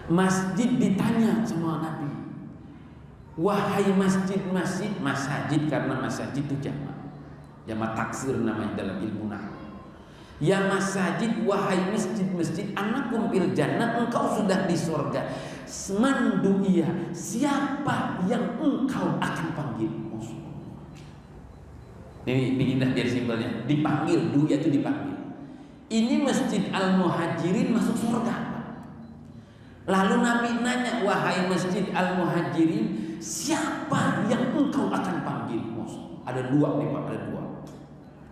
Masjid ditanya sama Nabi, wahai masjid-masjid, masajid karena masajid itu jamak taksir namanya dalam ilmu nahwu. Ya masajid, wahai masjid-masjid, anakum fil jannah, engkau sudah di surga. Manduia, siapa yang engkau akan panggil? Ini indah biar simpelnya, dipanggil, duia itu dipanggil. Ini masjid Al-Muhajirin masuk surga. Lalu Nabi nanya, wahai masjid Al-Muhajirin, siapa yang engkau akan panggil? Ada dua nih Pak,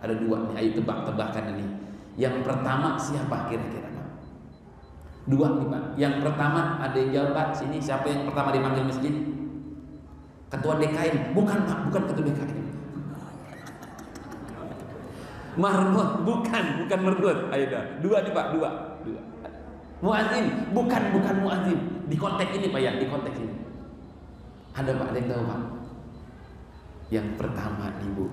ada dua nih, ayo tebak-tebakan ini. Yang pertama siapa kira-kira Pak? Dua nih Pak. Yang pertama ada yang jawab Pak, sini siapa yang pertama dipanggil masjid? Ketua DKM? Bukan Pak, bukan ketua DKM. Marmut, bukan Marmut. Ayo dah. Dua nih Pak, dua. Muadzin, bukan muadzin. Di konteks ini Pak ya, di konteks ini. Ada Pak, ada yang tahu Pak? Yang pertama Ibu.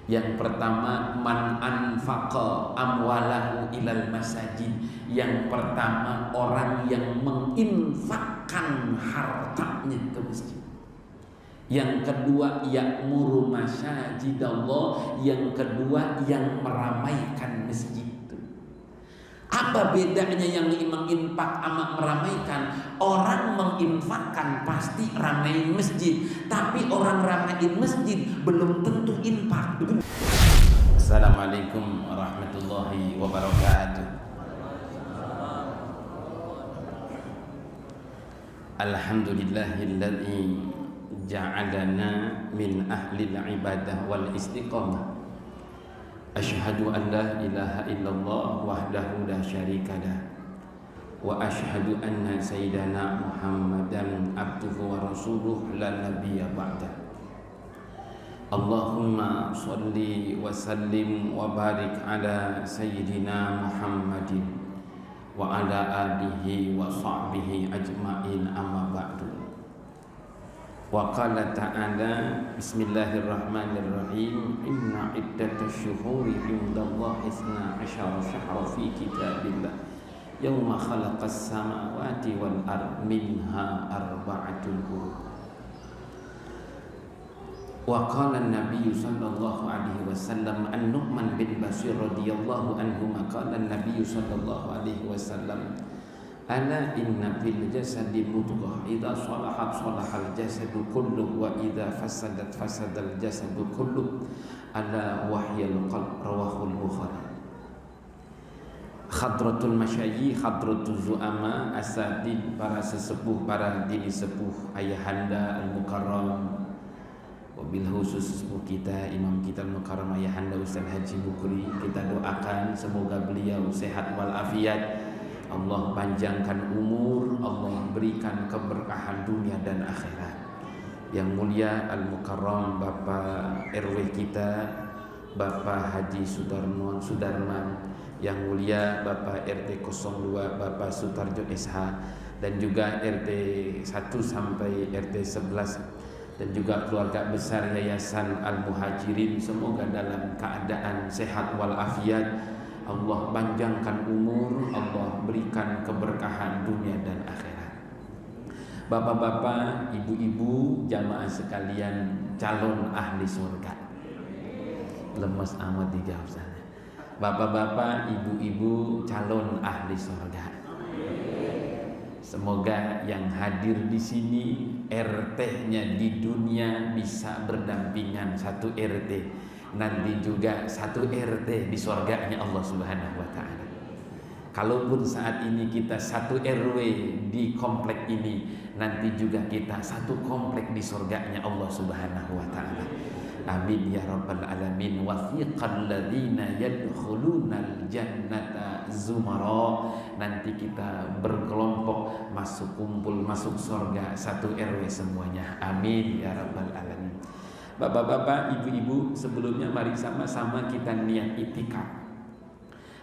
Yang pertama man anfaqa amwalahu ilal masajid. Yang pertama orang yang menginfakkan hartanya ke masjid. Yang kedua ya'muru masajidallah. Yang kedua yang meramaikan masjid. Apa bedanya yang menginfak sama meramaikan? Orang menginfakkan pasti ramein masjid, tapi orang ramein masjid belum tentu infak. Assalamualaikum warahmatullahi wabarakatuh. Alhamdulillahilladzi ja'alana min ahlil ibadah wal istiqamah. Asyhadu an la ilaha illallah wahdahu la syarika lah wa asyhadu anna sayyidana Muhammadan abduhu wa rasuluh la nabiyya ba'da. Allahumma shalli wa sallim wa barik ala sayyidina Muhammadin wa ala alihi wa sahbihi ajma'in, amma ba'du. Wa qala ta'ala bismillahirrahmanirrahim inna iddatash syuhuri indallahi 12 syahra fi kitabillah yauma khalaqas samawati wal ard minha arba'atul hurum. Wa qala an-nabiy sallallahu alaihi wasallam an-Nu'man bin Bashir radhiyallahu anhu qala an-nabiy sallallahu alaihi wasallam ala inna fil jasadi mudghah idza salahat salahal jasadu kulluh wa idza fasadat fasadal jasadu kulluh ala wahyal qalb, rawahul Bukhari. Hadratul masyayikh, hadratul zu'ama, asadid, para sesepuh, para dini sepuh, ayahanda al-mukarram, wabil khusus sepuh kita, imam kita al-mukarram ayahanda Ustaz Haji Bukri, kita doakan semoga beliau sehat walafiat, Allah panjangkan umur, Allah berikan keberkahan dunia dan akhirat. Yang mulia Al-Mukarram Bapak RW kita, Bapak Haji Sudarman, yang mulia Bapak RT 02 Bapak Sutarjo SH, dan juga RT 1 sampai RT 11, dan juga keluarga besar Yayasan Al-Muhajirin, semoga dalam keadaan sehat walafiat. Allah panjangkan umur, Allah berikan keberkahan dunia dan akhirat. Bapak-bapak, ibu-ibu, jamaah sekalian, calon ahli surga. Lemes amat dijawab sana. Bapak-bapak, ibu-ibu, calon ahli surga. Semoga yang hadir di sini RT-nya di dunia bisa berdampingan satu RT. Nanti juga satu RT di surganya Allah Subhanahu wa ta'ala. Kalaupun saat ini kita satu RW di komplek ini, nanti juga kita satu komplek di surganya Allah Subhanahu wa ta'ala. Amin ya rabbal alamin. Wathiqal ladzina yadkhulunal jannata zumara. Nanti kita berkelompok masuk, kumpul masuk surga satu RW semuanya. Amin ya rabbal alamin. Bapak-bapak, ibu-ibu, sebelumnya mari sama-sama kita niat itikaf.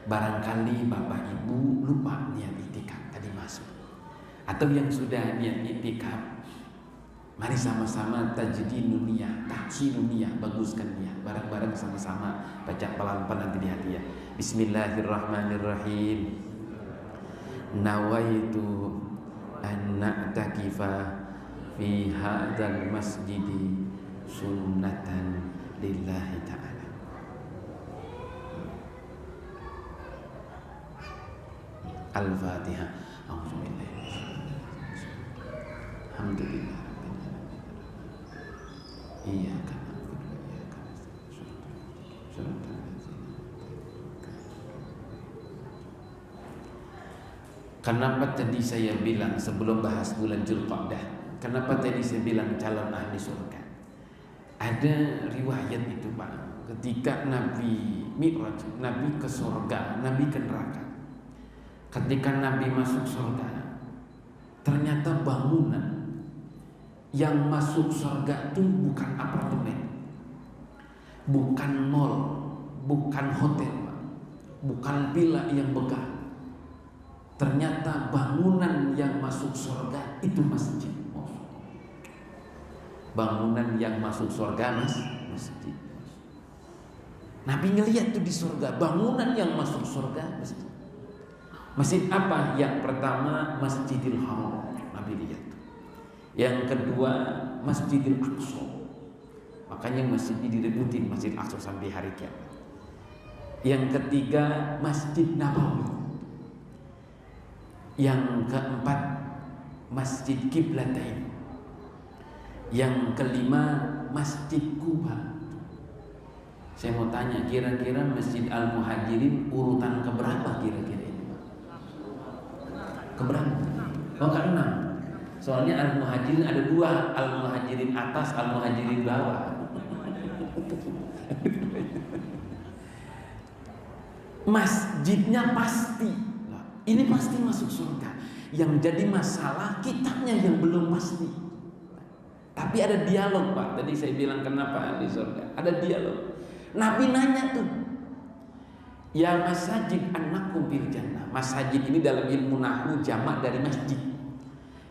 Barangkali bapak ibu lupa niat itikaf tadi masuk, atau yang sudah niat itikaf, mari sama-sama tajdidun niyah, tahsinun niyah, baguskan niyah, bareng-bareng sama-sama baca pelan-pelan nanti di hati ya. Bismillahirrahmanirrahim. Nawaitu na'takifa fi hadzal masjidi sunnatan lillahi ta'ala. Al-Fatihah. Alhamdulillah. Iyyaka na'budu wa iyyaka nasta'in. Kenapa tadi saya bilang sebelum bahas bulan Dzulqa'dah, kenapa tadi saya bilang calon ahli surga? Ada riwayat itu Pak, ketika Nabi Mi'raj, Nabi ke surga, Nabi ke neraka. Ketika Nabi masuk surga, ternyata bangunan yang masuk surga itu bukan apartemen, bukan mall, bukan hotel, bukan villa yang megah. Ternyata bangunan yang masuk surga itu masjid. Bangunan yang masuk surga masjid. Nabi ngelihat tuh di surga, bangunan yang masuk surga masjid. Masjid apa? Yang pertama Masjidil Haram, Nabi lihat. Yang kedua Masjidil Aqsa. Makanya masjid ini direbutin Masjid Aqsa sampai hari kiamat. Yang ketiga Masjid Nabawi. Yang keempat Masjid Qiblatain. Yang kelima Masjid Quba. Saya mau tanya, kira-kira Masjid Al-Muhajirin urutan keberapa kira-kira ini? Keberapa? Oh, ke-6. Soalnya Al-Muhajirin ada 2, Al-Muhajirin atas, Al-Muhajirin bawah. Masjidnya pasti. Ini pasti masuk surga. Yang jadi masalah kitanya yang belum pasti. Tapi ada dialog Pak. Tadi saya bilang kenapa di surga. Ada dialog. Nabi nanya tuh, ya masajid annakum bil jannah. Masajid ini dalam ilmu nahwu jamak dari masjid.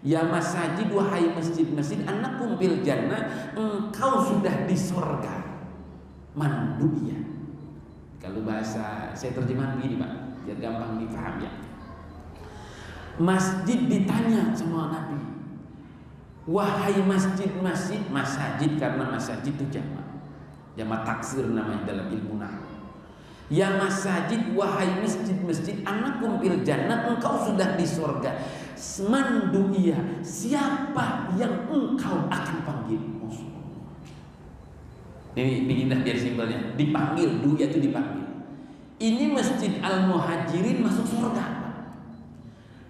Ya masajid, wahai masjid-masjid, annakum bil jannah, engkau sudah di surga. Manduya. Kalau bahasa saya terjemahan begini Pak, biar gampang dipaham ya. Masjid ditanya sama Nabi, wahai masjid-masjid, masajid karena masajid itu jamak taksir namanya dalam ilmu nahwu. Ya masajid, wahai masjid-masjid, annakum bil jannah, engkau sudah di surga. Manduia, siapa yang engkau akan panggil? Ini bikinlah biar simpelnya, dipanggil, duya itu dipanggil. Ini Masjid Al-Muhajirin masuk surga.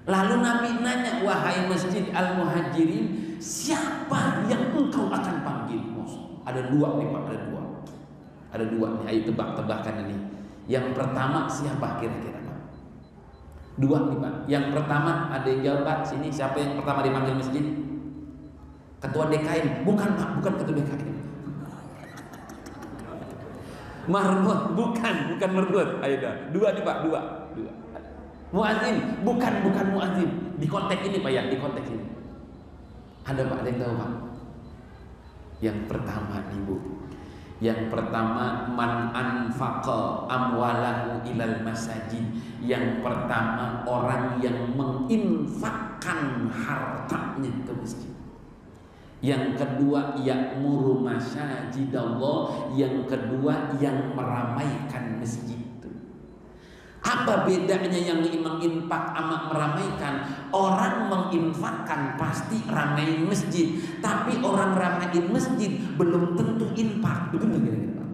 Lalu Nabi nanya, wahai Masjid Al-Muhajirin, siapa yang engkau akan panggil? Ada 2 nih Pak, ada 2 nih, ayo tebak-tebakan ini. Yang pertama siapa kira-kira Pak? 2 nih Pak. Yang pertama ada yang jawab Pak, sini siapa yang pertama dipanggil masjid? Ketua DKM? Bukan Pak, bukan ketua DKM. Marbot? Bukan Marbot. Ayo dah, 2 nih Pak, 2. Muadzin? Bukan muadzin. Di konteks ini Pak ya, di konteks ini. Ada Pak, ada yang tahu Pak? Yang pertama Ibu. Yang pertama man anfaqa amwalahu ilal masajid. Yang pertama orang yang menginfakkan hartanya ke masjid. Yang kedua ya'muru masajidallah. Yang kedua yang meramaikan masjid. Apa bedanya yang menginfak sama meramaikan? Orang menginfakkan pasti ramein masjid, tapi orang ramein masjid belum tentu infak. Begitu kira-kira.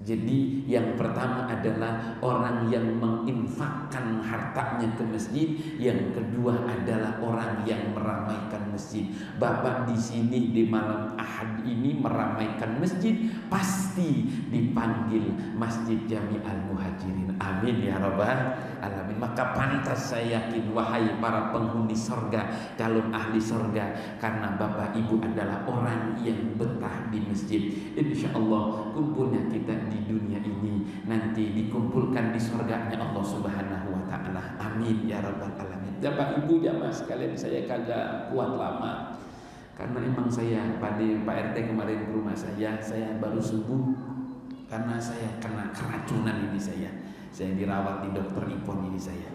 Jadi yang pertama adalah orang yang menginfakkan hartanya ke masjid, yang kedua adalah orang yang meramaikan masjid. Bapak di sini di malam Ahad ini meramaikan masjid, pasti dipanggil Masjid Jami Al-Muhajirin. Amin ya rabbal alamin. Maka pantas saya yakin wahai para penghuni surga, calon ahli surga, karena Bapak Ibu adalah orang yang betah di masjid. Insyaallah kumpulnya kita di dunia ini nanti dikumpulkan di surganya Allah Subhanahu wa taala. Amin ya rabbal alamin. Bapak Ibu jamaah sekalian, saya kagak kuat lama karena emang saya pada Pak RT kemarin ke rumah saya baru sembuh karena saya kena keracunan ini. Saya dirawat di dokter Ipon ini saya.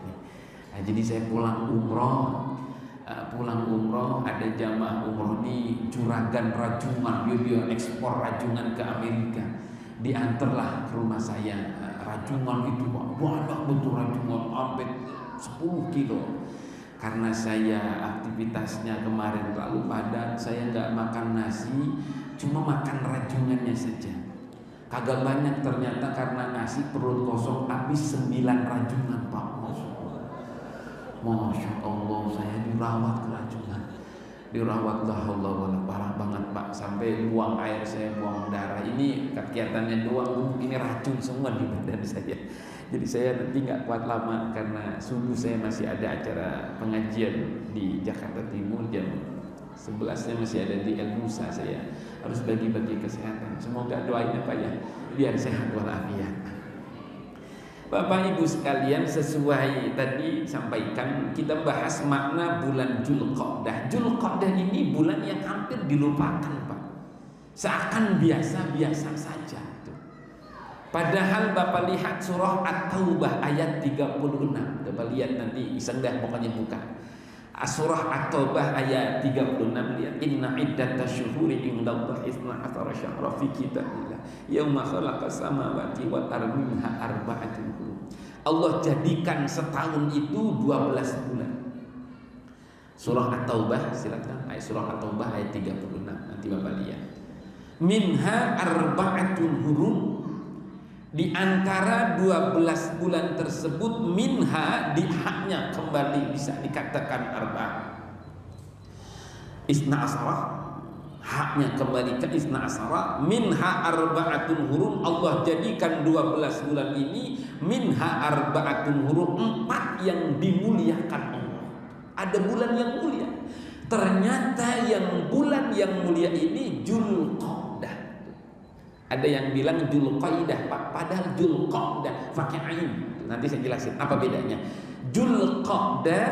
Nah, jadi saya pulang umroh pulang umroh, ada jamaah umroh di juragan rajungan, dia ekspor rajungan ke Amerika, diantarlah ke rumah saya. Rajungan itu banyak betul, rajungan sampai 10 kilo. Karena saya aktivitasnya kemarin terlalu padat, saya nggak makan nasi, cuma makan rajungannya saja. Kagak banyak ternyata, karena nasi perut kosong habis 9 rajungan, Pak. Masya Allah, saya dirawat kerajungan, dirawat lah Allah wala, parah banget Pak, sampai buang air, saya buang darah. Ini kegiatannya doang, ini racun semua di badan saya. Jadi saya nanti nggak kuat lama, karena subuh saya masih ada acara pengajian di Jakarta Timur, jam 11-nya masih ada di El Musa. Saya harus bagi-bagi kesehatan. Semoga doain Pak ya, biar sehat walafiat. Bapak Ibu sekalian, sesuai tadi sampaikan, kita bahas makna bulan Dzulqa'dah. Dzulqa'dah ini bulan yang hampir dilupakan Pak, seakan biasa-biasa saja. Padahal Bapak lihat surah At-Taubah ayat 36. Bapak lihat nanti, iseng dah pokoknya buka. Surah At-Taubah ayat 36, lihat, inna iddatash syuhuri indallahi 12 syahra fi kitabillah yauma khalaqas samawati wal ardi minha arba'atun hurum. Allah jadikan setahun itu 12 bulan. Surah At-Taubah, silakan, surah At-Taubah ayat 36, nanti Bapak lihat. Minha arba'atun hurum, di antara 12 bulan tersebut, minha di haknya kembali bisa dikatakan arba. Isna asara, haknya kembali ke isna asara. Minha arba'atun hurum, Allah jadikan 12 bulan ini minha arba'atun hurum, 4 yang dimuliakan Allah. Ada bulan yang mulia. Ternyata yang bulan yang mulia ini Dzulqa'dah. Ada yang bilang Dzulqa'dah Pak, padahal Dzulqa'dah pakai ain. Nanti saya jelasin apa bedanya. Dzulqa'dah,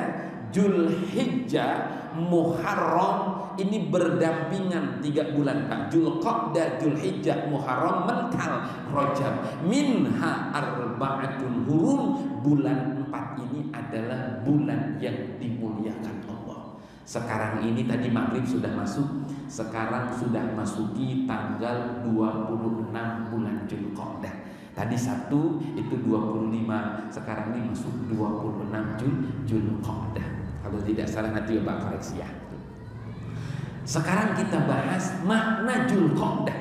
Dzulhijjah, Muharram, ini berdampingan 3 bulan Pak. Dzulqa'dah, Dzulhijjah, Muharram, mental Rajab. Minha arba'atun hurum, bulan 4 ini adalah bulan yang dimuliakan Allah. Sekarang ini tadi maghrib sudah masuk, sekarang sudah masuki tanggal 26 bulan Dzulqa'dah. Tadi Sabtu itu 25, sekarang ini masuk 26 Dzulqa'dah. Kalau tidak salah nanti Bapak koreksi ya. Sekarang kita bahas makna Dzulqa'dah.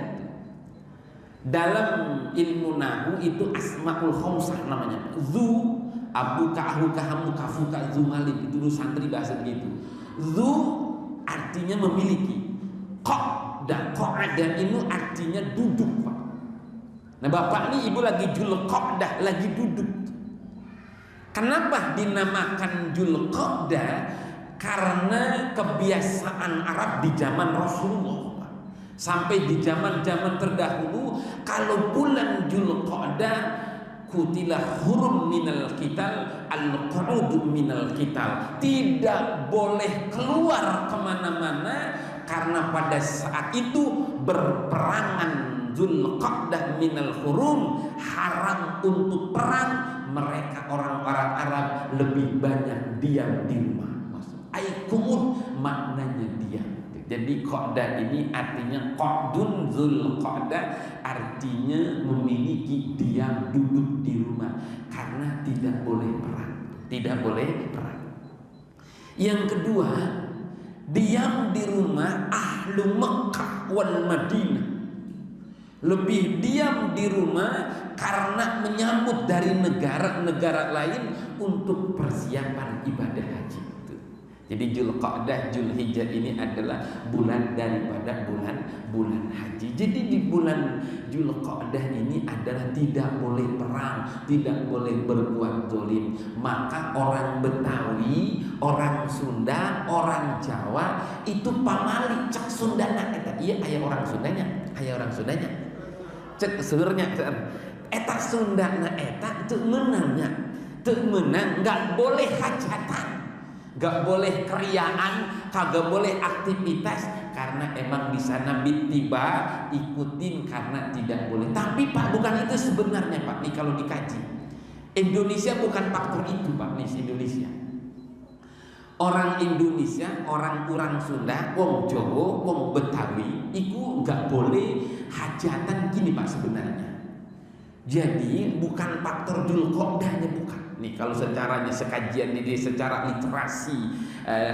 Dalam ilmu nahu itu asmaul khamsah namanya. Dzu, abu, ka'hu, kahamu, kafu, ka'zu, malik. Itu dulu santri bahasa begitu. Dzu artinya memiliki. Qa'dah ini artinya duduk Pak. Nah Bapak ini Ibu lagi Dzulqa'dah, lagi duduk. Kenapa dinamakan Dzulqa'dah? Karena kebiasaan Arab di zaman Rasulullah Pak. Sampai di zaman-zaman terdahulu, kalau bulan Dzulqa'dah, kutilah hurum minal qital, al-qu'ud minal qital, tidak boleh keluar kemana-mana, karena pada saat itu berperangan. Dzulqa'dah minal hurum, haram untuk perang. Mereka orang-orang Arab lebih banyak diam di rumah. Aikumud maknanya diam. Jadi qa'dah ini artinya qa'dun, Dzulqa'dah artinya memiliki diam, duduk di rumah, karena tidak boleh perang. Tidak boleh perang. Yang kedua, diam di rumah ahlu Mekkah wal Madinah. Lebih diam di rumah karena menyambut dari negara-negara lain untuk persiapan ibadah haji. Jadi Dzulqa'dah, Dzulhijjah ini adalah bulan daripada bulan haji. Jadi di bulan Dzulqa'dah ini adalah tidak boleh perang, tidak boleh berbuat zalim. Maka orang Betawi, orang Sunda, orang Jawa itu pamali cek Sundana eta. Iya aya orang Sundanya, aya orang Sundanya. Cek seurnya eta Sundana eta teu meunangnya. Teu meunang, enggak boleh hajatan. Gak boleh keriaan, kagak boleh aktivitas, karena emang di sana tiba ikutin karena tidak boleh. Tapi Pak, bukan itu sebenarnya Pak. Nih kalau dikaji, Indonesia bukan faktor itu Pak. Nih Indonesia, Orang Indonesia, orang Sunda, wong Jawa, wong Betawi, itu nggak boleh hajatan gini Pak sebenarnya. Jadi bukan faktor Dzulqa'dahnya, bukan. Nih kalau secaranya sekajian ini secara literasi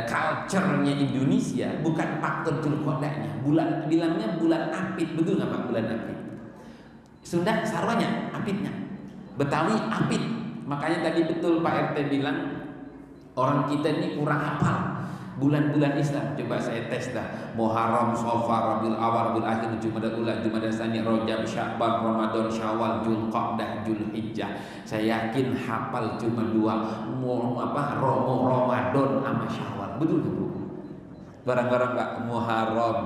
culture-nya Indonesia, bukan faktor Dzulqa'dahnya. Bulan bilangnya bulan Apit, betul nggak Pak? Bulan Apit. Sunda sarwanya Apitnya, Betawi Apit. Makanya tadi betul Pak RT bilang orang kita ini kurang hafal bulan-bulan Islam. Coba saya tes dah. Muharram, Shafar, Rabiul Awal, Rabiul Akhir, Jumadal Ula, Jumadal Tsani, Rajab, Sya'ban, Ramadan, Syawal, Dzulqa'dah, Dzulhijjah. Saya yakin hafal cuma 2, Ramadan sama Syawal. Betul enggak, Bu? Barang-barang Pak, Muharram.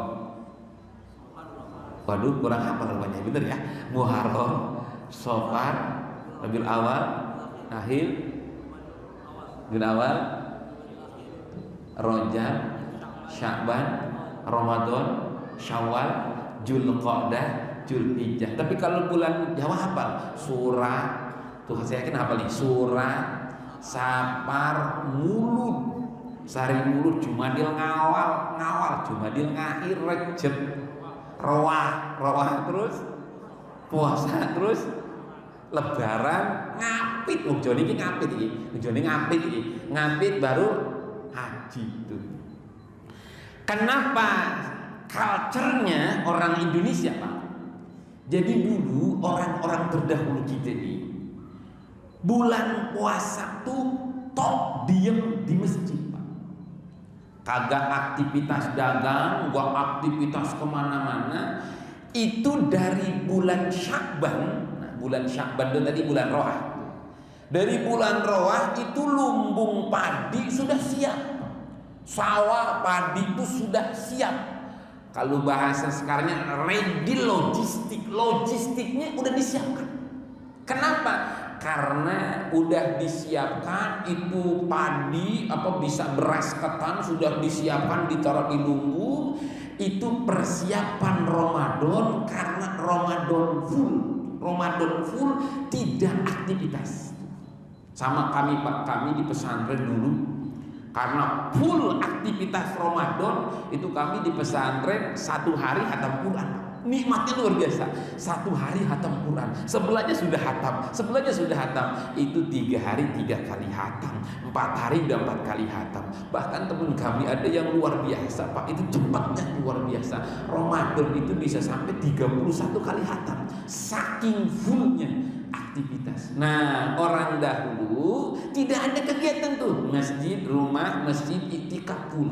Waduh, kurang hafal rupanya. Bener ya? Muharram, Shafar, Rabiul Awal, Akhir, Rabiul Awal, Rajab, Sya'ban, Ramadan, Syawal, Dzulqa'dah, Dzulhijjah. Tapi kalau bulan Jawa hafal surah, tuh saya yakin hafal nih, surah, Safar, Mulud, Sari Mulud, Jumadil Ngawal, Jumadil Ngakhir, Rejab, Rawah terus puasa, terus Lebaran, Ngapit. Wong Jawa iki ngapit iki. Wong Jawa ngapit iki. Ngapit baru haji itu. Kenapa culture-nya orang Indonesia, Pak? Jadi dulu orang-orang terdahulu kita ini bulan puasa tuh tok diem di masjid, Pak. Kagak aktivitas dagang, gak aktivitas kemana-mana. Itu dari bulan Sya'ban. Nah, bulan Sya'ban itu tadi bulan Roah. Dari bulan Roah itu lumbung padi sudah siap, sawah padi itu sudah siap. Kalau bahasa sekarangnya ready logistiknya udah disiapkan. Kenapa? Karena udah disiapkan itu padi bisa beras ketan sudah disiapkan ditaruh di lumbung. Itu persiapan Ramadan, karena Ramadan full tidak aktivitas. Sama kami Pak, kami di pesantren dulu karena full aktivitas Ramadan, itu kami di pesantren 1 hari hatam Quran. Nikmatnya luar biasa. 1 hari hatam Quran, sebelahnya sudah hatam. Itu 3 hari 3 kali hatam, 4 hari udah 4 kali hatam. Bahkan teman kami ada yang luar biasa Pak, itu cepatnya luar biasa. Ramadan itu bisa sampai 31 kali hatam, saking fullnya aktivitas. Nah, orang dahulu tidak ada kegiatan tuh, masjid, rumah, masjid, iktikaf full.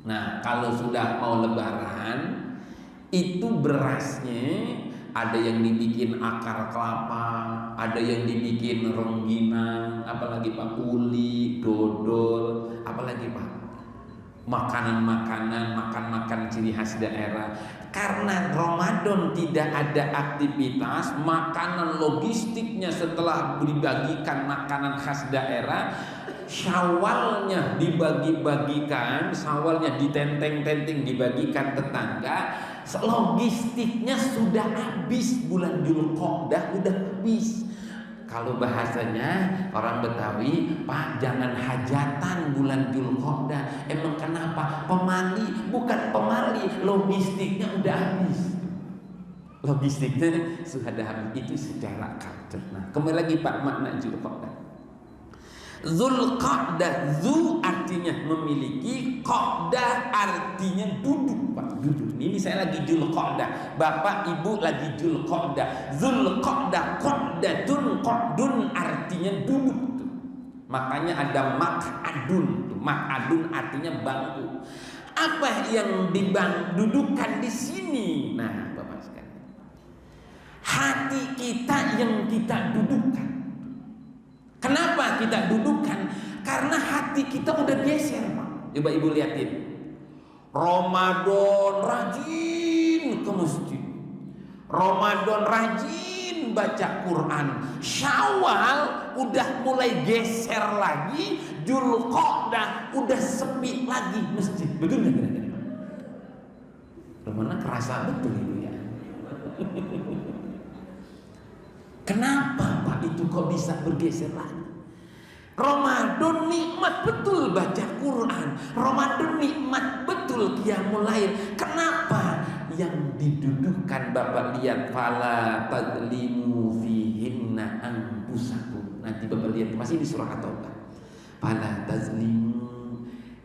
Nah, kalau sudah mau lebaran, itu berasnya ada yang dibikin akar kelapa, ada yang dibikin rengginang, apalagi Pak, uli, dodol, apalagi Pak, makanan makan ciri khas daerah. Karena Ramadan tidak ada aktivitas, makanan logistiknya setelah dibagikan makanan khas daerah, Syawalnya dibagi-bagikan, Syawalnya ditenteng-tenteng dibagikan tetangga, logistiknya sudah habis, bulan Dzulqa'dah udah habis. Kalau bahasanya orang Betawi, Pak, jangan hajatan bulan Dzulqa'dah. Emang kenapa? Bukan pemali, logistiknya udah habis. Logistiknya sudah habis, itu secara culture. Nah, kembali lagi Pak, makna Dzulqa'dah. Dzulqa'dah, Dzu artinya memiliki, Qa'dah artinya duduk, Pak, duduk. Ini saya lagi Dzulqa'dah, Bapak Ibu lagi Dzulqa'dah. Dzulqa'dah, Qa'dun artinya duduk. Makanya ada mak'adun. Mak'adun artinya bangku. Apa yang didudukan di sini? Nah, Bapak sekalian, hati kita yang kita dudukkan. Kenapa kita dudukkan? Karena hati kita udah geser, Pak. Coba Ibu liatin. Ramadan rajin ke masjid, Ramadan rajin baca Quran, Syawal udah mulai geser lagi, Dzulqa'dah udah sepi lagi masjid. Betul nggak? Mana kerasa betul itu ya. Kenapa Pak itu kok bisa bergeser lagi? Ramadan nikmat betul baca Quran, Ramadan nikmat betul qiyamul lail. Kenapa? Yang didudukan Bapak lihat, fala tadlimu fihinna anfusakum. Nanti Bapak lihat masih di surah At-Taubah. Fala tazlimu.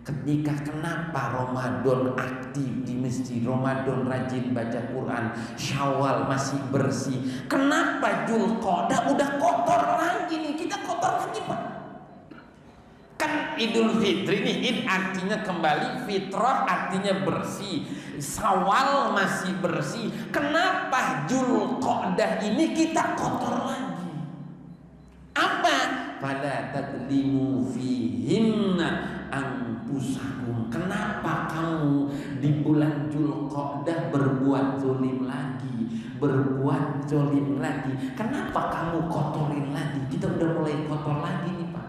Ketika kenapa Ramadan aktif di masjid, Ramadan rajin baca Quran, Syawal masih bersih. Kenapa Dzulqa'dah udah kotor lagi nih? Kita kotor lagi Pak. Kan Idul Fitri nih, Id artinya kembali, fitrah artinya bersih, Syawal masih bersih. Kenapa Dzulqa'dah ini kita kotor lagi? Apa? Pada tadlimu fihinna anfusakum. Kenapa kamu di bulan Dzulqa'dah berbuat zolim lagi, berbuat zolim lagi? Kenapa kamu kotorin lagi? Kita udah mulai kotor lagi nih Pak.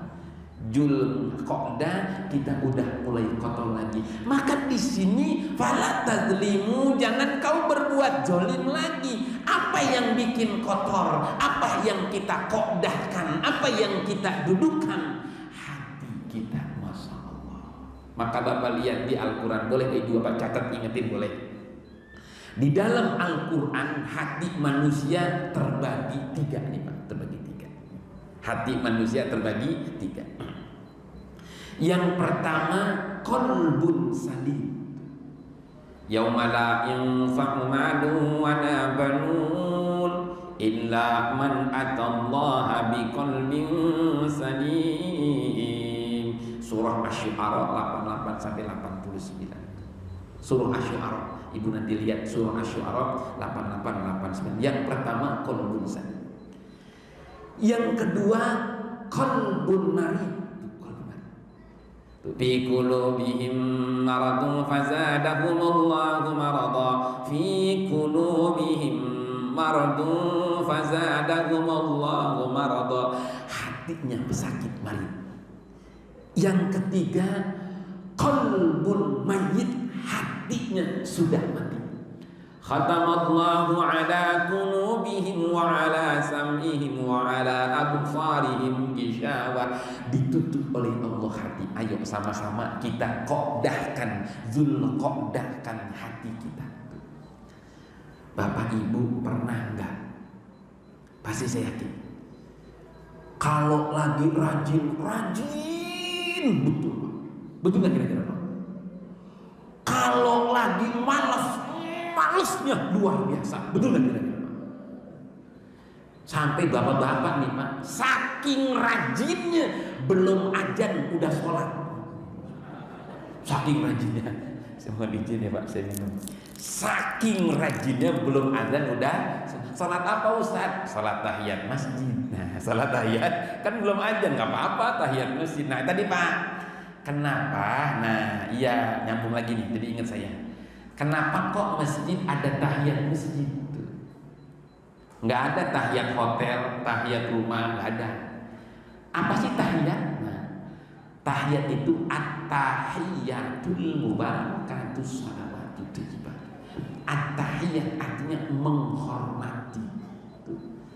Dzulqa'dah kita udah mulai kotor lagi. Maka di sini fala tazlimu, jangan kau berbuat zolim lagi. Apa yang bikin kotor? Apa yang kita qa'dahkan? Apa yang kita dudukkan? Hati kita, Masya Allah. Maka Bapak lihat di Al-Quran, boleh itu Bapak catat, ingetin boleh. Di dalam Al-Quran hati manusia terbagi tiga nih Pak, terbagi tiga. Hati manusia terbagi tiga. Yang pertama qalbun salim. Yauma la yanfa'u malun wa la banun illa man atallaha biqalbin salim. Surah Asy-Syu'ara 88 sampai 89. Surah Asy-Syu'ara, Ibu nanti lihat surah Asy-Syu'ara 88 89. Yang pertama qalbun salim. Yang kedua qalbun marid. Fi qulubihim maradun fazadahumullahu marada. Fi qulubihim maradun fazadahumullahu marada. Hatinya pesakit marid. Yang ketiga qalbun mayyit, hatinya sudah mati. Khatamallahu ala qulubihim wa ala sam'ihim wa ala absarihim ghishawah. Ditutup oleh Allah hati. Ayo sama-sama kita qa'dahkan, Dzulqa'dahkan hati kita. Bapak Ibu pernah enggak? Pasti saya yakin. Kalau lagi rajin betul. Betul enggak kira-kira Pak? Kalau lagi malesnya luar biasa. Betul nggak kira-kira? Sampai bapak-bapak nih Pak, saking rajinnya belum azan udah sholat. Saking rajinnya. Saya mohon izin ya Pak, saya minum. Saking rajinnya belum azan udah sholat. Apa Ustaz? Sholat tahiyat masjid. Nah, sholat tahiyat kan belum azan, nggak apa-apa tahiyat masjid. Nah tadi Pak, kenapa? Nah iya, nyambung lagi nih. Jadi ingat saya. Kenapa kok masjid ada tahiyat masjid? Nggak ada tahiyat hotel, tahiyat rumah, nggak ada. Apa sih tahiyat? Nah, tahiyat itu at-tahiyatul mubarakatus salawatut thayyibah. At-tahiyat artinya menghormati.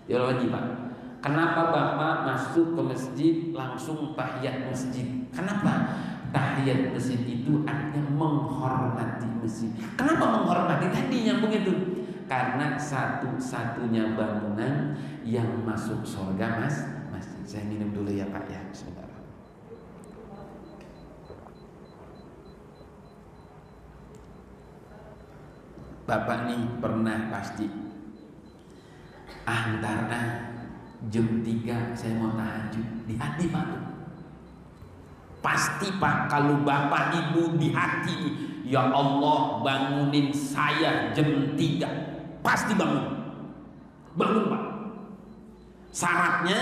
Ya lagi Pak. Kenapa Bapak masuk ke masjid langsung tahiyat masjid? Kenapa? Tahiyat masjid itu artinya menghormati masjid. Kenapa menghormati? Tadi nyambung itu. Karena satu-satunya bangunan yang masuk surga masjid. Saya minum dulu ya Pak ya. Sebentar. Bapak nih pernah pasti antara jam 3 saya mau tahajud di hati Pak. Pasti Pak, kalau Bapak Ibu di hati, ya Allah bangunin saya jam 3, pasti bangun Pak. Syaratnya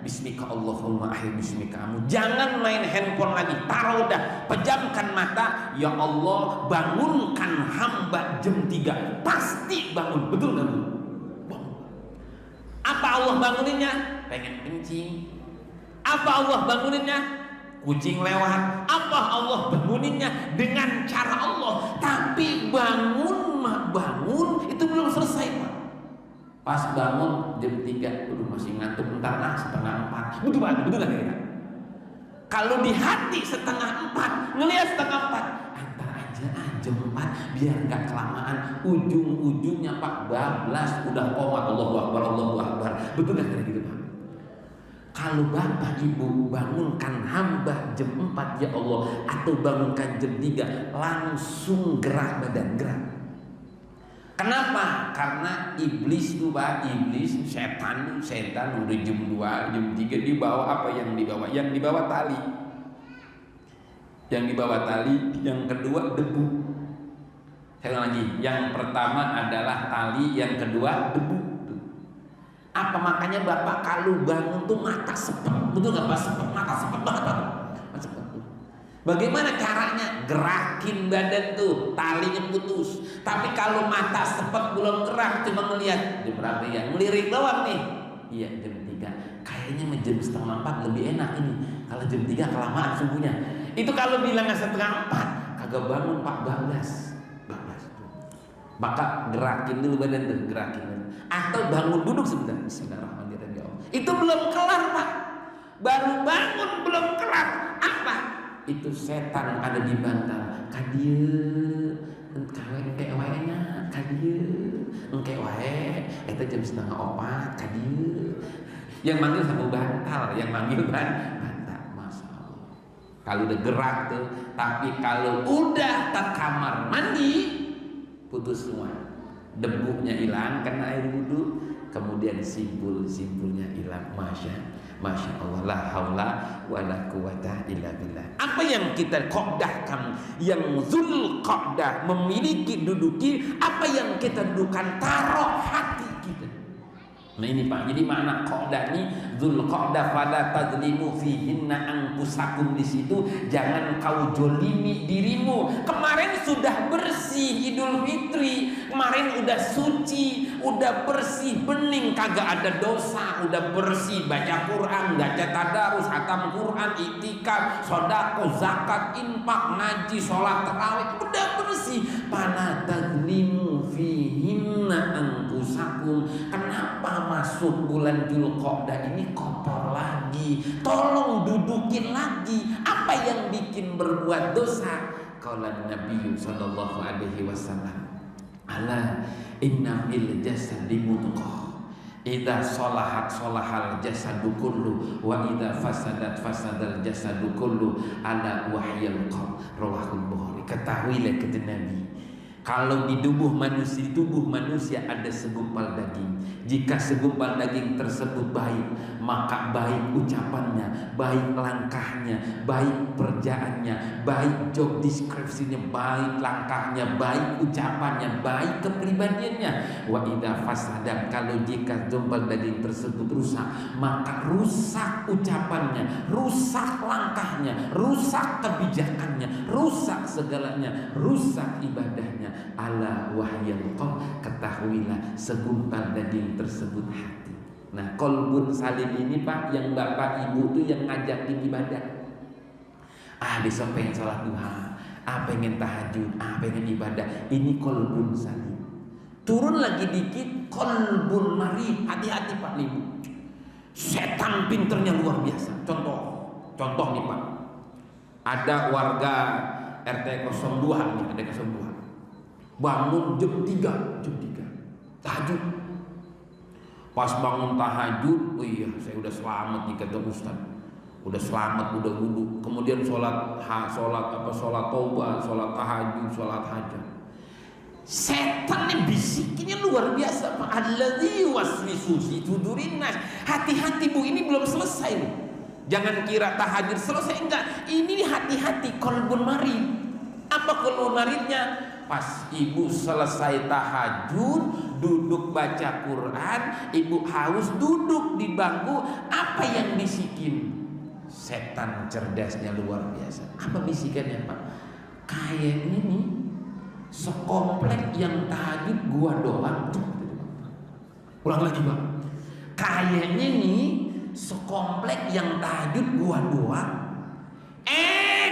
bismika Allahumma ahya bismika amu. Jangan main handphone lagi, taruh dah, pejamkan mata, ya Allah bangunkan hamba jam 3, pasti bangun. Betul nggak Bu? Bangun. Apa Allah banguninnya? Pengen kencing. Apa Allah banguninnya? Kucing lewat. Apa Allah banguninnya? Dengan cara Allah. Tapi bangun itu belum selesai Pak. Pas bangun jam 3, masih ngantuk, bentar setengah 4. Betul Pak, betul nggak kira? Kalau di hati 3:30, ngelihat 3:30, antar aja jam 4 biar nggak kelamaan. Ujung-ujungnya Pak bablas udah qomat, Allahu Akbar, Allahu Akbar. Betul nggak kayak gitu Pak? Kalau Bapak Ibu bangunkan hamba jam 4 ya Allah, atau bangunkan jam 3, langsung gerak badan, gerak. Kenapa? Karena iblis tuh Pak, iblis, setan udah jam 2, jam 3 dibawa apa yang dibawa? Yang dibawa tali. Yang dibawa tali, yang kedua debu. Saya lagi, yang pertama adalah tali, yang kedua debu. Apa makanya Bapak kalau bangun tuh mata sepet, betul nggak Pak? Sepet, mata sepet banget Pak. Bagaimana caranya? Gerakin badan tuh, talinya putus. Tapi kalau mata sepet belum gerak, cuma ngelihat jam berapa ya, ngelirik doang nih. Iya jam 3. Kayaknya jam 3:30 lebih enak ini. Kalau jam 3 kelamaan subuhnya. Itu kalau bilangnya 3:30, kagak bangun Pak, bablas. Maka gerakin dulu badan tuh, gerakin. Atau bangun duduk sebentar. Bismillahirrahmanirrahim. Itu belum kelar Pak. Baru bangun belum kelar. Apa? Itu setan ada di bantal. Kadieu, engke wae-nya, kadieu, engke wae. Eta jam 3:30, kadieu. Yang manggil sama bantal, yang manggil bantal. Masya Allah. Kalau udah gerak tuh, tapi kalau udah ke kamar mandi, putus semua, debunya hilang karena air wudhu, kemudian simpulnya hilang. Masya Allah, la haula wala quwata illa billah. Apa yang kita qadahkan, yang Zulqa'dah memiliki, duduki, apa yang kita dudukan, taruh hati kita. Nah ini Pak, jadi makna qa'dah ini Zulqa'dah, fala tadzlimu fihinna anfusakum. Di situ jangan kau jolimi dirimu. Kemarin sudah bersih Idul Fitri, kemarin udah suci, udah bersih, bening, kagak ada dosa, udah bersih, baca Quran, baca tadarus, khatam Quran, iktikaf, sedekah, zakat, infak, ngaji, sholat tarawih, udah bersih. Fala tadzlimu fihinna anfusakum. Kenapa masuk bulan Zulqa'dah ini kotor lagi? Tolong dudukin lagi. Apa yang bikin berbuat dosa? Qala Nabi sallallahu alaihi wasallam, ala inna fil jasadi mudghah, idza sholahat sholahal jasadu kullu, wa idza fasadat fasadal jasadu kullu, ala wahyal qalb. Rawahul Bukhari. Ketahuilah kata Nabi, kalau di tubuh manusia ada segumpal daging. Jika segumpal daging tersebut baik, maka baik ucapannya, baik langkahnya, baik kerjaannya, baik job description-nya, baik langkahnya, baik ucapannya, baik kepribadiannya. Wa idza fasadat, kalau jika segumpal daging tersebut rusak, maka rusak ucapannya, rusak langkahnya, rusak kebijakannya, rusak segalanya, rusak ibadahnya. Ala wahyal qalb, ketahuilah segumpal daging tersebut hati. Nah, qalbun salim ini Pak, yang Bapak Ibu tuh yang ngajakin ibadah. Besok pengen sholat duha, pengen tahajud, pengen ibadah. Ini qalbun salim. Turun lagi dikit, qalbun marid. Hati-hati Pak Ibu. Setan pinternya luar biasa. Contoh nih Pak. Ada warga RT 02 nih, ada 02. Bangun jam 3 tahajud. Pas bangun tahajud, oh iya saya udah selamat nih kata Ustaz, udah selamat, udah wudhu, kemudian sholat taubat, sholat tahajud, sholat hajat. Setan yang bisikinnya luar biasa. Alladzi waswisu fi sudurin nas. Hati-hati Bu, ini belum selesai Bu. Jangan kira tahajud selesai, enggak. Ini hati-hati, qalbun marid. Apa qalbun maridnya? Pas ibu selesai tahajud, duduk baca Quran, ibu haus, duduk di bangku, apa yang bisikin? Setan cerdasnya luar biasa. Apa bisikannya Pak? Kayaknya nih sekomplek yang tahajud gua doang. Ulang lagi Pak. Kayaknya nih sekomplek yang tahajud gua doang.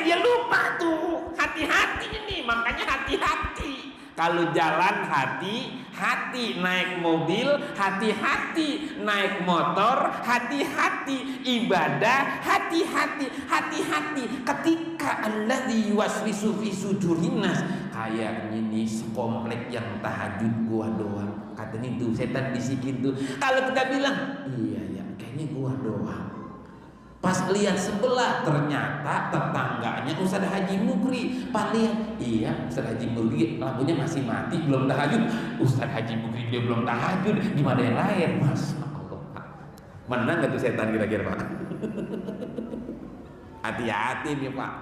Dia lupa tuh. Hati-hati ini, makanya hati-hati. Kalau jalan hati-hati, naik mobil hati-hati, naik motor hati-hati, ibadah hati-hati, hati-hati. Ketika alladzi yuwaswisu fi sudurin nas, kayaknya nih sekomplek yang tahajud gua doang. Katanya tuh setan bisikin tuh. Kalau kita bilang iya ya, kayaknya gua doang. Pas lihat sebelah ternyata tetangganya Ustaz Haji Mukri. Pas lihat, iya Ustaz Haji Mukri lampunya masih mati, belum tahajud. Ustaz Haji Mukri dia belum tahajud, gimana yang lain? Masya Allah, Pak. Menang gak tuh setan kira-kira, Pak? Hati-hati nih, Pak.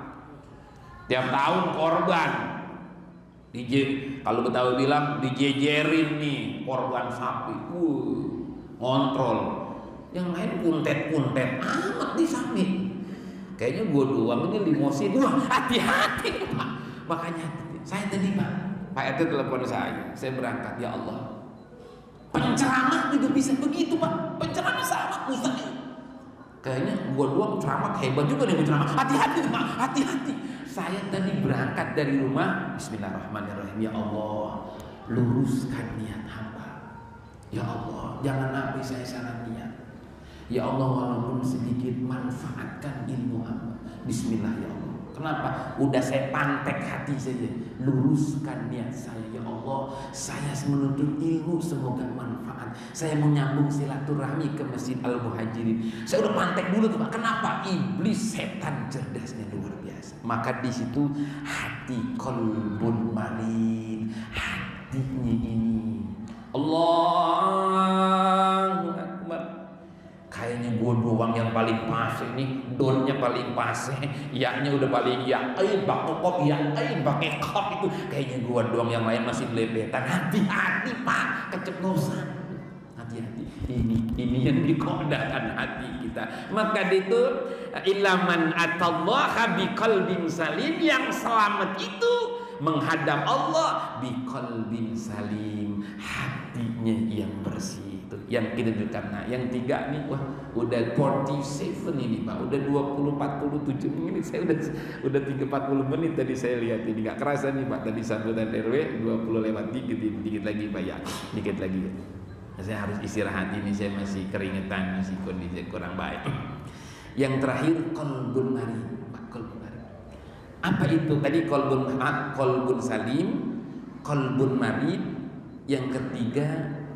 Tiap tahun korban kalau Betawi bilang dijejerin nih korban sapi. Ngontrol. Yang lain kuntet-kuntet amat di samping. Kayaknya gua doang ini limosin. Wah, hati-hati Pak. Makanya saya tadi Pak RT telepon saya berangkat, ya Allah. Penceramah juga bisa begitu Pak. Penceramah sama Ustaz. Kayaknya gua doang ceramah hebat juga nih penceramah. Hati-hati Pak, hati-hati. Saya tadi berangkat dari rumah, bismillahirrahmanirrahim. Ya Allah, luruskan niat hamba. Ya Allah, jangan sampai saya salah niat. Ya Allah, walaupun sedikit manfaatkan ilmu hamba. Bismillah ya Allah. Kenapa? Udah saya pantek hati saja. Luruskan niat saya ya Allah. Saya menuntut ilmu semoga manfaat. Saya mau nyambung silaturahmi ke Masjid Al-Muhajirin. Saya udah pantek dulu tuh Pak. Kenapa? Iblis setan cerdasnya luar biasa. Maka di situ hati qalbun marid. Hatinya ini Allahu Akbar. Kayaknya gue doang yang paling pas ini, donnya paling pas, ya-nya udah paling ya, bakokop ya, pakai kop itu. Kayaknya gue doang, yang lain masih belebetan. Hati-hati Pak, keceplosan. Hati-hati. Ini yang dikodahkan hati kita. Maka itu ilaman atallaha biqalbin salim, yang selamat itu menghadap Allah biqalbin salim, hatinya yang bersih. Yang kita dudukkan. Nah yang tiga nih, wah udah 47 ini Pak, udah 47 menit. Saya udah 40 menit tadi saya lihat ini, nggak kerasa nih Pak. Tadi sambutan RW 20 lewat dikit lagi Pak ya, dikit lagi. Saya harus istirahat ini, saya masih keringetan, masih kondisi kurang baik. Yang terakhir qalbun marid, Pak, qalbun marid. Apa itu tadi? Qalbun salim, qalbun marid. Yang ketiga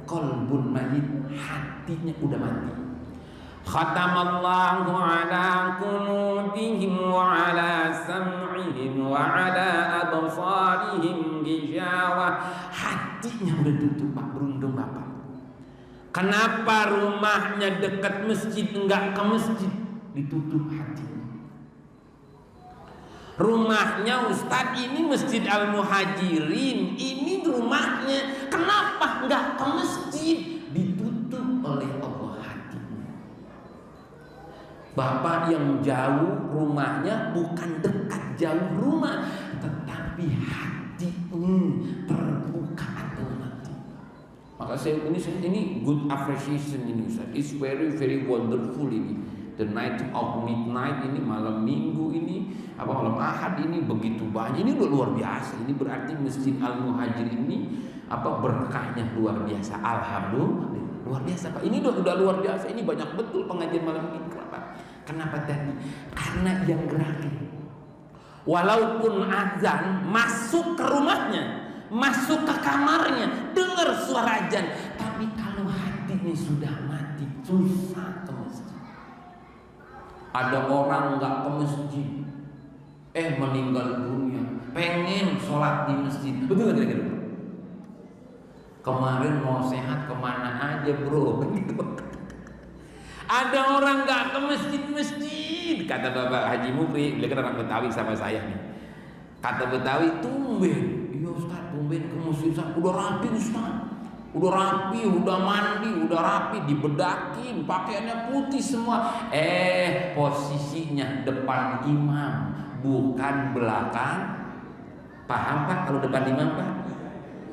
qalbun marid, hatinya udah mati. Khatamallahu ala qulubihim wa ala sam'ihim wa ala absarihim ghishawah. Hatinya udah tutup Pak, beruntung Bapak. Kenapa rumahnya dekat masjid enggak ke masjid? Ditutup hatinya. Rumahnya Ustadz ini Masjid Al-Muhajirin, ini rumahnya, kenapa enggak ke masjid? Ditutup oleh Allah hatinya. Bapak yang jauh rumahnya, bukan dekat jauh rumah, tetapi hatinya terbuka atau mati. Maka ini good appreciation ini Ustaz. It's very very wonderful ini. The night of midnight ini, malam minggu ini, malam ahad ini begitu banyak. Ini udah luar biasa. Ini berarti Masjid Al-Muhajirin ini berkahnya luar biasa. Alhamdulillah, luar biasa Pak. Ini udah luar biasa. Ini banyak betul pengajian malam ini. Kenapa tadi? Karena yang gerakin. Walaupun azan, masuk ke rumahnya, masuk ke kamarnya, dengar suara azan, tapi kalau hatinya sudah mati, susah ke masjid. Ada orang nggak ke masjid, meninggal dunia, pengen sholat di masjid. Betul nggak kira-kira? Kemarin mau sehat kemana aja bro? Ada orang nggak ke masjid. Kata Bapak Haji Mukri, dia kan orang Betawi sama saya nih. Kata Betawi, tumben, iya Ustaz, tumben ke masjid Ustaz. Udah rapi Ustaz, udah rapi, udah mandi, udah rapi, dibedakin, pakaiannya putih semua. Posisinya depan imam, bukan belakang. Paham Pak kalau depan imam Pak?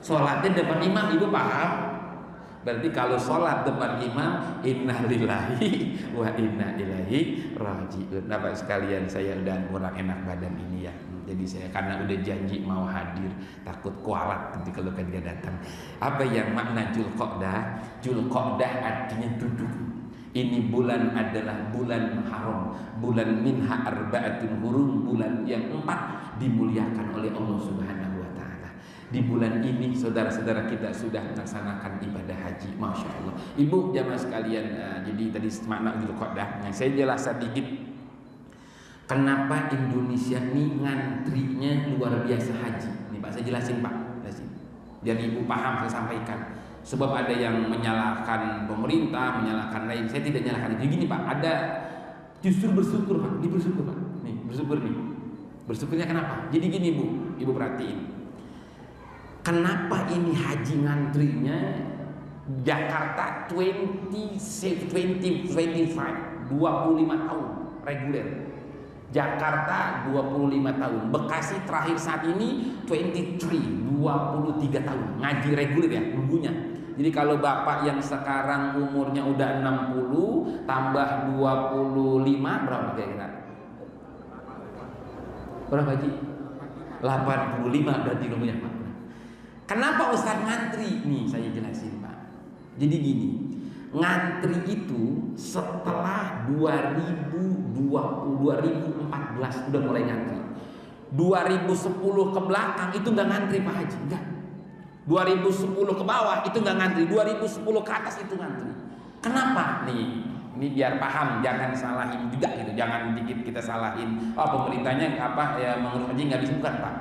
Sholatnya depan imam, Ibu paham? Berarti kalau sholat depan imam, inna lillahi wa inna ilaihi raji'un. Bapak sekalian, saya udah kurang enak badan ini ya. Jadi saya karena udah janji mau hadir, takut kualat nanti kalau kan dia datang. Apa yang makna Zulqa'dah? Zulqa'dah artinya duduk. Ini bulan adalah bulan haram, bulan minha arba'atun hurum, bulan yang 4 dimuliakan oleh Allah Subhanahu wa taala. Di bulan ini saudara-saudara kita sudah melaksanakan ibadah haji, masya Allah. Ibu jamaah sekalian, jadi tadi makna Zulqa'dah. Nah, saya jelaskan dikit. Kenapa Indonesia ini ngantrinya luar biasa haji? Nih Pak, saya jelasin Pak, jelasin. Biar ibu paham saya sampaikan. Sebab ada yang menyalahkan pemerintah, menyalahkan lain. Saya tidak menyalahkan itu. Gini Pak, ada justru bersyukur Pak, bersyukur Pak. Nih, bersyukur nih. Bersyukurnya kenapa? Jadi gini Bu, ibu perhatiin. Kenapa ini haji ngantrinya Jakarta 2025 tahun reguler. Jakarta 25 tahun. Bekasi terakhir saat ini 23 tahun. Ngaji reguler ya, nunggunya. Jadi kalau Bapak yang sekarang umurnya udah 60 tambah 25 berapa kira-kira? Berapa Haji? 85 berarti nunggunya Pak. Kenapa Ustaz ngantri? Nih saya jelasin Pak. Jadi gini, ngantri itu setelah 2014 udah mulai ngantri. 2010 ke belakang itu nggak ngantri Pak Haji, enggak. 2010 ke bawah itu nggak ngantri, 2010 ke atas itu ngantri. Kenapa? Nih, ini biar paham, jangan salahin juga gitu, jangan dikit kita salahin. Oh pemerintahnya apa ya mengurus haji nggak bisa, bukan Pak.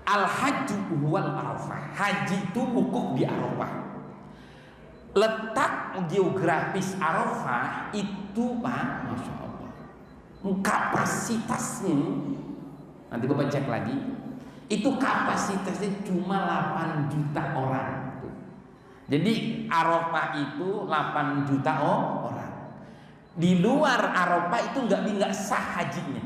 Al-hajju wal arafah, haji itu wukuf di Arafah. Letak geografis Arafah itu Pak, masya Allah, kapasitasnya nanti Bapak cek lagi, itu kapasitasnya cuma 8 juta orang. Jadi Arafah itu 8 juta orang. Di luar Arafah itu nggak sah hajinya.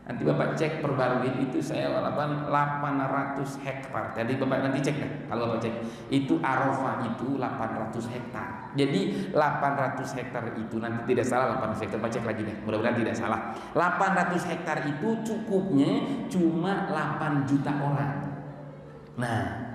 Nanti Bapak cek perbaruin itu saya 800 hektar. Jadi Bapak nanti cek deh. Kalau Bapak cek itu Arafah itu 800 hektar. Jadi 800 hektar itu nanti tidak salah 800 hektar. Bapak cek lagi deh. Mudah-mudahan tidak salah. 800 hektar itu cukupnya cuma 8 juta orang. Nah,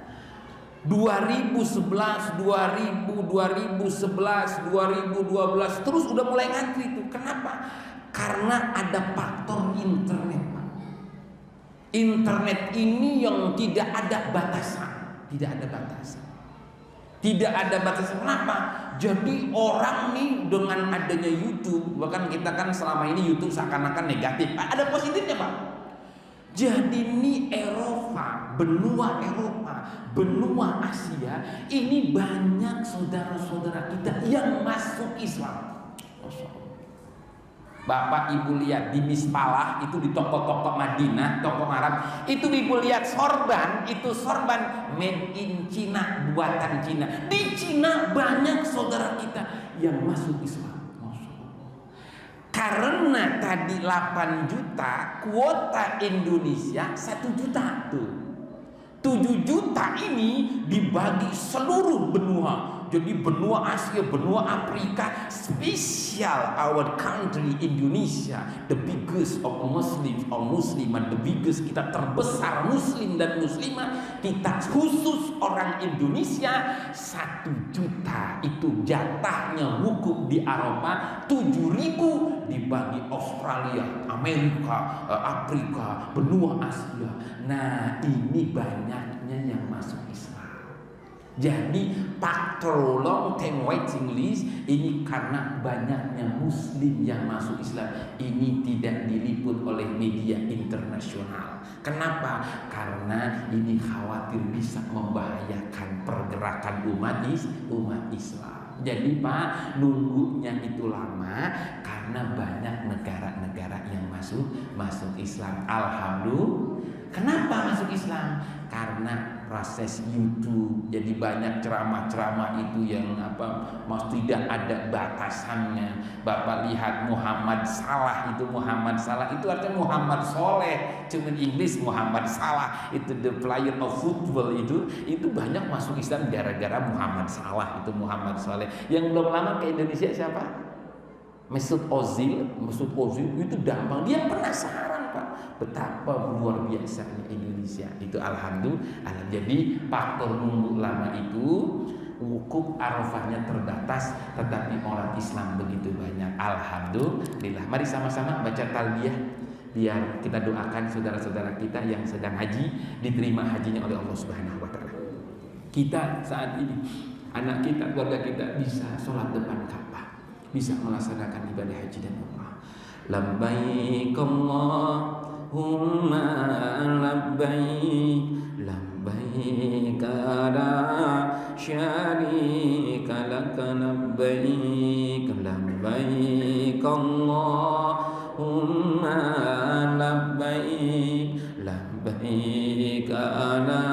2011, 2012 terus udah mulai ngantri itu. Kenapa? Karena ada faktor internet Pak. Internet ini yang tidak ada batasan. Tidak ada batasan. Tidak ada batasan. Kenapa? Jadi orang nih dengan adanya YouTube, bahkan kita kan selama ini YouTube seakan-akan negatif, ada positifnya Pak. Jadi ini Eropa, benua Asia, ini banyak saudara-saudara kita yang masuk Islam. Bapak Ibu lihat di Mispalah itu di toko-toko Madinah, toko Arab, itu Ibu lihat sorban, itu sorban made in Cina, buatan Cina. Di Cina banyak saudara kita yang masuk Islam. Masya Allah. Karena tadi 8 juta, kuota Indonesia 1 juta tuh. 7 juta ini dibagi seluruh benua. Jadi benua Asia, benua Afrika, spesial our country Indonesia, the biggest of Muslim or Muslimah, the biggest, kita terbesar Muslim dan Muslimah, kita khusus orang Indonesia 1 juta itu jatahnya wukuf di Arafah. 7.000 dibagi Australia, Amerika, Afrika, benua Asia. Nah ini banyaknya yang masuk Islam. Jadi faktor long term waiting list ini karena banyaknya Muslim yang masuk Islam. Ini tidak diliput oleh media internasional. Kenapa? Karena ini khawatir bisa membahayakan pergerakan umat Islam. Jadi Pak, nunggunya itu lama karena banyak negara-negara yang masuk Islam. Alhamdulillah. Kenapa masuk Islam? Karena proses YouTube. Jadi banyak ceramah-ceramah itu yang tidak ada batasannya. Bapak lihat Muhammad Salah itu artinya Muhammad Soleh, cuman Inggris Muhammad Salah itu the player of football itu banyak masuk Islam gara-gara Muhammad Salah itu Muhammad Soleh. Yang belum lama ke Indonesia siapa? Mesut Ozil itu gampang, dia penasaran Pak. Betapa luar biasanya Indonesia. Itu alhamdulillah. Jadi faktor nunggu lama itu wukuf Arafahnya terbatas, tetapi orang Islam begitu banyak. Alhamdulillah. Mari sama-sama baca talbiyah biar kita doakan saudara-saudara kita yang sedang haji diterima hajinya oleh Allah Subhanahu wa taala. Kita saat ini, anak kita, keluarga kita bisa sholat depan Ka'bah, bisa melaksanakan ibadah haji dan umrah. Labbaik Allahumma labbaik, labbaik la syarika lak, labbaik, labbaik Allahumma labbaik, labbaik la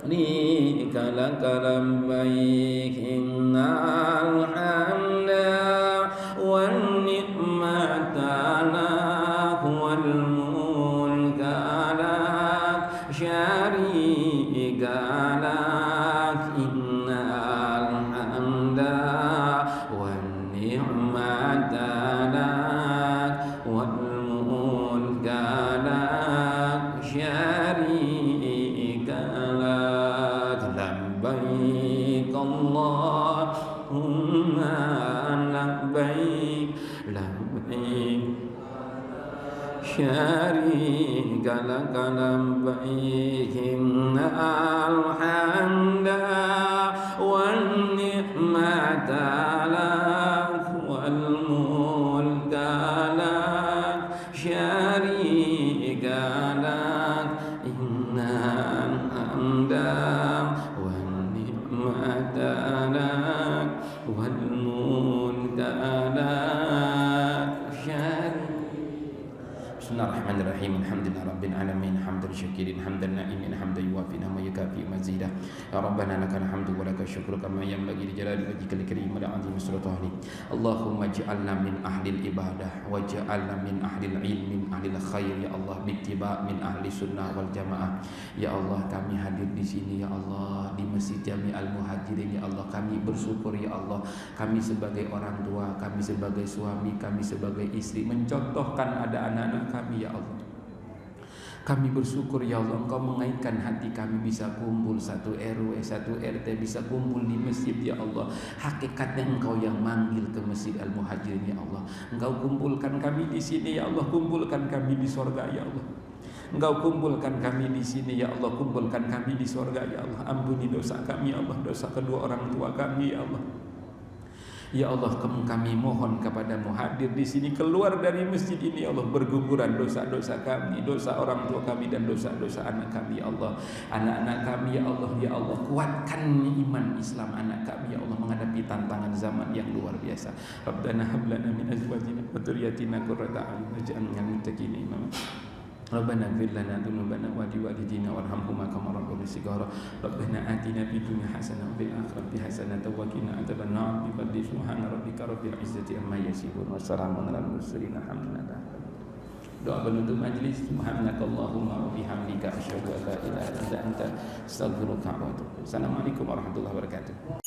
syarika lak, labbaik, innal hamda wan ni'mata lak wal mulka lak syarika lak, innal hamda wan ni'mata lak wal mulka lak syarika lak, labbaik Allahumma labbaik, labbaik syarika lak, labbaik, innal hamda wan ni'mata lak wal mulka lak syarika lak, innal hamda wan ni'mata lak wal mulka lak syarika. Bismillahirrahmanirrahim. Alhamdulillah rabbil alamin, hamdan syakirin, hamdan na'imin, hamdan yuwafi wa yukafi mazidah. Ya Rabbana lakal hamdu wa lakal syukru kama yanbaghi li jalali wajhikal karim wa li 'azimi sultanik. Allahumma ij'alna min ahlil ibadah waj'alna min ahlil ilmi, min ahlil khair ya Allah, bittiba min ahli sunnah wal jamaah. Ya Allah, kami hadir di sini ya Allah, di Masjid Jami'al Muhajirin ya Allah. Kami bersyukur ya Allah, kami sebagai orang tua, kami sebagai suami, kami sebagai istri mencontohkan ada anak-anak kami ya Allah. Kami bersyukur ya Allah, Engkau mengaitkan hati kami bisa kumpul satu RW, satu RT, bisa kumpul di masjid ya Allah. Hakikatnya Engkau yang manggil ke Masjid Al-Muhajirin ya Allah. Engkau kumpulkan kami di sini ya Allah, kumpulkan kami di sorga ya Allah. Engkau kumpulkan kami di sini ya Allah, kumpulkan kami di sorga ya Allah. Ampuni dosa kami ya Allah, dosa kedua orang tua kami ya Allah. Ya Allah, kami mohon kepadamu hadir di sini, keluar dari masjid ini ya Allah, berguguran dosa-dosa kami, dosa orang tua kami dan dosa-dosa anak kami ya Allah. Anak-anak kami ya Allah, ya Allah, kuatkan iman Islam anak kami ya Allah menghadapi tantangan zaman yang luar biasa. Rabbana hab lana min azwajina wa dhurriyyatina qurrata a'yun waj'alna lil muttaqina imama. Rabbana ighfir lana dzunubana wa liwalidina warhamhuma kama rabbayana shighara. Rabbana atina fid dunya hasanah wa fil akhirati hasanah wa qina adzabannar. Bi fadli subhana rabbika rabbil izzati amma yasifun wa salamun alal mursalin alhamdulillah. Doa penutup majlis. Subhanakallahumma wa bihamdika asyhadu an la ilaha illa anta astaghfiruka wa atubu ilaik. Assalamualaikum warahmatullahi wabarakatuh.